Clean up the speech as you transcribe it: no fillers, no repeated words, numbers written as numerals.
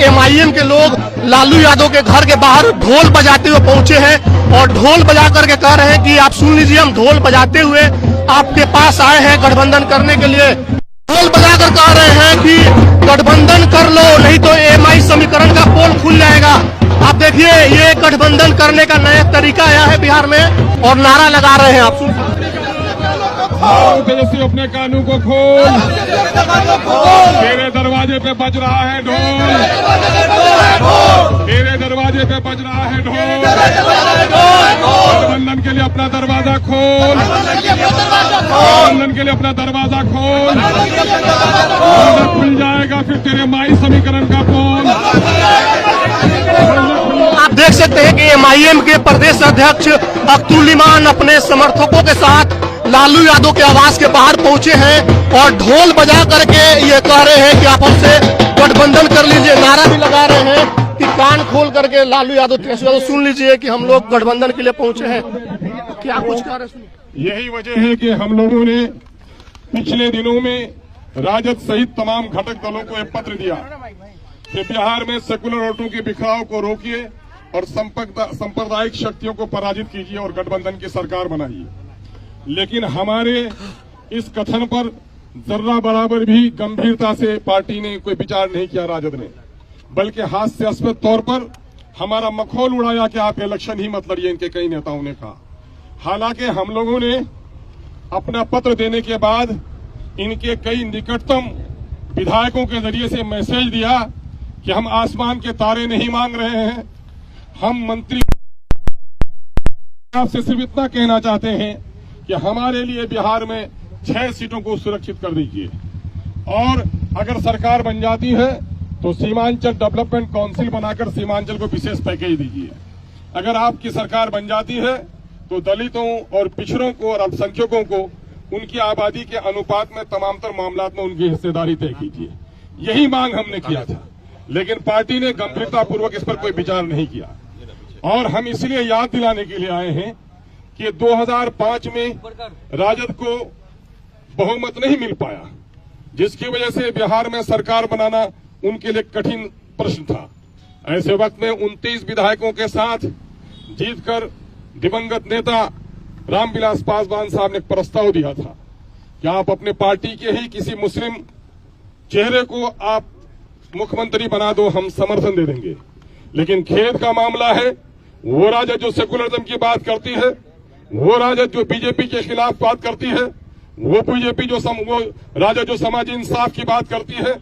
MIM के लोग लालू यादव के घर के बाहर ढोल बजाते हुए पहुंचे हैं और ढोल बजा करके कह रहे हैं कि आप सुन लीजिए, हम ढोल बजाते हुए आपके पास आए हैं गठबंधन करने के लिए। ढोल बजाकर कह रहे हैं कि गठबंधन कर लो, नहीं तो एमआई समीकरण का पोल खुल जाएगा। आप देखिए, ये गठबंधन करने का नया तरीका आया है बिहार में और नारा लगा रहे हैं। आप सुन तेजस्वी, अपने कानून को खोल, तेरे दरवाजे पे बज रहा है ढोल, तेरे दरवाजे पे बज रहा है ढोल। गठबंधन के लिए अपना दरवाजा खोल, गठबंधन के लिए अपना दरवाजा खोल, खुल जाएगा फिर तेरे माई समीकरण का पोल। आप देख सकते हैं कि एमआईएम के प्रदेश अध्यक्ष अब्दुल इमान अपने समर्थकों के साथ लालू यादव के आवास के बाहर पहुंचे हैं और ढोल बजा करके ये कह रहे हैं कि आप हमसे गठबंधन कर लीजिए। नारा भी लगा रहे हैं कि कान खोल करके लालू यादव सुन लीजिए कि हम लोग गठबंधन के लिए पहुंचे हैं। क्या कुछ कह रहे हैं? यही वजह है कि हम लोगों ने पिछले दिनों में राजद सहित तमाम घटक दलों को एक पत्र दिया कि बिहार में सेकुलर वोटों के बिखराव को रोकिए और सांप्रदायिक शक्तियों को पराजित कीजिए और गठबंधन की सरकार बनाइए। लेकिन हमारे इस कथन पर जर्रा बराबर भी गंभीरता से पार्टी ने कोई विचार नहीं किया, राजद ने, बल्कि हास्यास्पद तौर पर हमारा मखौल उड़ाया कि आप इलेक्शन ही मत लड़िए, इनके कई नेताओं ने कहा। हालांकि हम लोगों ने अपना पत्र देने के बाद इनके कई निकटतम विधायकों के जरिए से मैसेज दिया कि हम आसमान के तारे नहीं मांग रहे हैं, हम मंत्री आपसे सिर्फ इतना कहना चाहते हैं कि हमारे लिए बिहार में 6 सीटों को सुरक्षित कर दीजिए और अगर सरकार बन जाती है तो सीमांचल डेवलपमेंट काउंसिल बनाकर सीमांचल को विशेष पैकेज दीजिए। अगर आपकी सरकार बन जाती है तो दलितों और पिछड़ों को और अल्पसंख्यकों को उनकी आबादी के अनुपात में तमामतर मामलात में उनकी हिस्सेदारी तय कीजिए। यही मांग हमने किया था, लेकिन पार्टी ने गंभीरतापूर्वक इस पर कोई विचार नहीं किया और हम इसलिए याद दिलाने के लिए आए हैं कि 2005 में राजद को बहुमत नहीं मिल पाया, जिसकी वजह से बिहार में सरकार बनाना उनके लिए कठिन प्रश्न था। ऐसे वक्त में 29 विधायकों के साथ जीतकर दिवंगत नेता रामविलास पासवान साहब ने एक प्रस्ताव दिया था कि आप अपने पार्टी के ही किसी मुस्लिम चेहरे को आप मुख्यमंत्री बना दो, हम समर्थन दे देंगे। लेकिन खेद का मामला है, वो राजद जो सेकुलरिज्म की बात करती है, वो राजद जो बीजेपी के खिलाफ बात करती है, वो बीजेपी वो राजद जो समाजी इंसाफ की बात करती है,